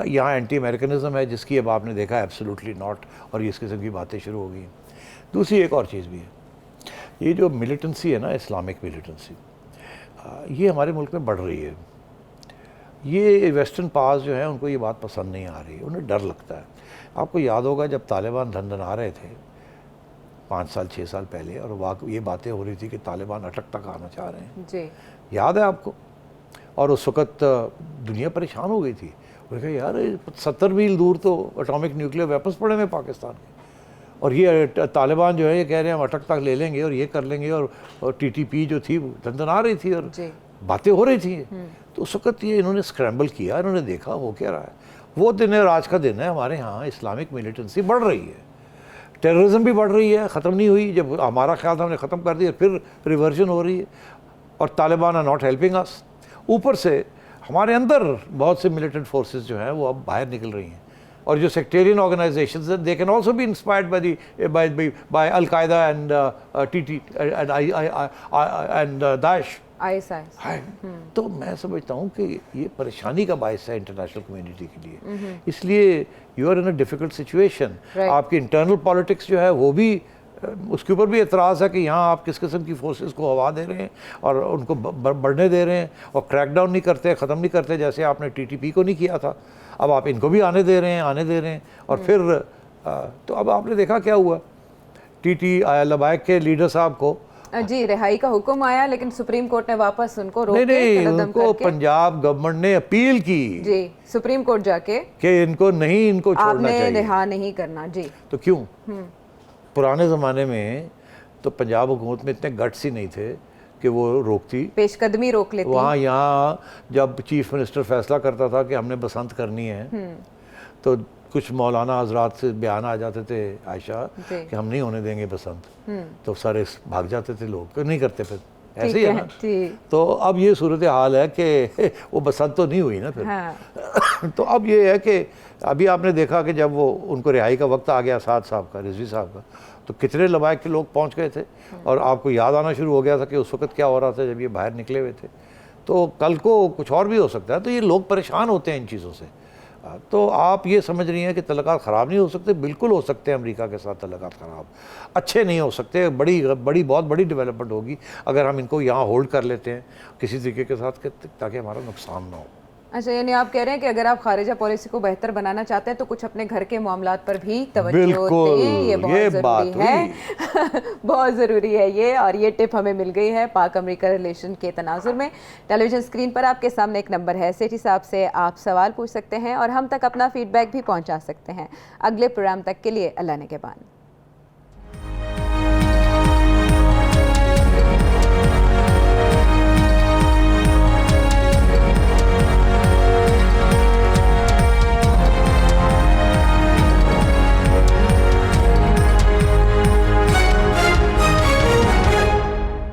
यहाँ एंटी अमेरिकनिज्म है, जिसकी अब आपने देखा एब्सोल्युटली नॉट, और इस किस्म की बातें शुरू हो गई। दूसरी एक और चीज़ भी है, ये जो मिलिटेंसी है ना, इस्लामिक मिलिटेंसी, ये हमारे मुल्क में बढ़ रही है। ये वेस्टर्न पास जो है उनको ये बात पसंद नहीं आ रही है, उन्हें डर लगता है। आपको याद होगा जब तालिबान धंधना रहे थे 5 साल 6 साल पहले, और ये बातें हो रही थी कि तालिबान अटक तक आना चाह रहे हैं जी, याद है आपको? और उस वक़्त दुनिया परेशान हो गई थी। उन्होंने कहा यार 70 मील दूर तो एटॉमिक न्यूक्लियर वेपन्स पड़े हुए पाकिस्तान के, और ये तालिबान जो है ये कह रहे हैं हम अटक तक ले लेंगे और ये कर लेंगे, और TTP जो थी धंधना रही थी और बातें हो रही थी। तो उस वक़्त ये इन्होंने स्क्रैम्बल किया, इन्होंने देखा हो क्या रहा है। वो दिन है और आज का दिन है, हमारे यहाँ इस्लामिक मिलिटेंसी बढ़ रही है, टेररिज्म भी बढ़ रही है, ख़त्म नहीं हुई। जब हमारा ख्याल था हमने ख़त्म कर दिया, फिर रिवर्जन हो रही है, और Taliban are not helping us. ऊपर से हमारे अंदर बहुत से मिलिटेंट फोर्सेस जो हैं वो अब बाहर निकल रही हैं, और जो सेक्टेरियन ऑर्गेनाइजेशंस हैं they can also be inspired by Al-Qaeda and TT and Daesh ISI। तो मैं समझता हूँ कि ये परेशानी का बायस है इंटरनेशनल कम्युनिटी के लिए। इसलिए you are in a difficult situation. आपकी इंटरनल पॉलिटिक्स जो है वो भी, उसके ऊपर भी एतराज़ है कि यहाँ आप किस किस्म की फोर्सेस को हवा दे रहे हैं और उनको बढ़ने दे रहे हैं, और क्रैकडाउन नहीं करते, ख़त्म नहीं करते, जैसे आपने TTP को नहीं किया था। अब आप इनको भी आने दे रहे हैं, और फिर तो अब आपने देखा क्या हुआ, लबायक के लीडर साहब को जी रिहाई का हुक्म आया, लेकिन सुप्रीम कोर्ट ने वापस उनको रोक नहीं, उनको पंजाब गवर्नमेंट ने अपील की जी सुप्रीम कोर्ट जाके कि इनको छोड़ना चाहिए, रिहा नहीं करना। जी तो क्यों? पुराने ज़माने में तो पंजाब हुकूमत में इतने गट्स ही नहीं थे कि वो रोकती, पेशकदमी रोक लेती। वहाँ यहाँ जब चीफ मिनिस्टर फैसला करता था कि हमने बसंत करनी है, तो कुछ मौलाना हजरात से बयान आ जाते थे आयशा कि हम नहीं होने देंगे बसंत, तो सारे भाग जाते थे लोग, नहीं करते फिर। ऐसे ही है ना। तो अब ये सूरत हाल है कि वो बसंत तो नहीं हुई ना फिर। हाँ। तो अब ये है कि अभी आपने देखा कि जब वो उनको रिहाई का वक्त आ गया साद साहब का, रिजवी साहब का, तो कितने लबायक के लोग पहुंच गए थे, और आपको याद आना शुरू हो गया था कि उस वक्त क्या हो रहा था जब ये बाहर निकले हुए थे। तो कल को कुछ और भी हो सकता है। तो ये लोग परेशान होते हैं इन चीज़ों से। तो आप ये समझ रही हैं कि तल्लुकात ख़राब नहीं हो सकते? बिल्कुल हो सकते हैं। अमेरिका के साथ तल्लुकात ख़राब अच्छे नहीं हो सकते। बहुत बड़ी डेवलपमेंट होगी अगर हम इनको यहाँ होल्ड कर लेते हैं किसी तरीके के साथ, ताकि हमारा नुकसान ना हो। अच्छा, यानी आप कह रहे हैं कि अगर आप खारिजा पॉलिसी को बेहतर बनाना चाहते हैं तो कुछ अपने घर के मामलात पर भी तवज्जो दें, ये बहुत ज़रूरी है। बहुत ज़रूरी है ये, और ये टिप हमें मिल गई है पाक अमेरिका रिलेशन के तनाजुर में। टेलीविज़न स्क्रीन पर आपके सामने एक नंबर है, सेठी साहब से आप सवाल पूछ सकते हैं और हम तक अपना फीडबैक भी पहुँचा सकते हैं। अगले प्रोग्राम तक के लिए अल्लाह ने के बान।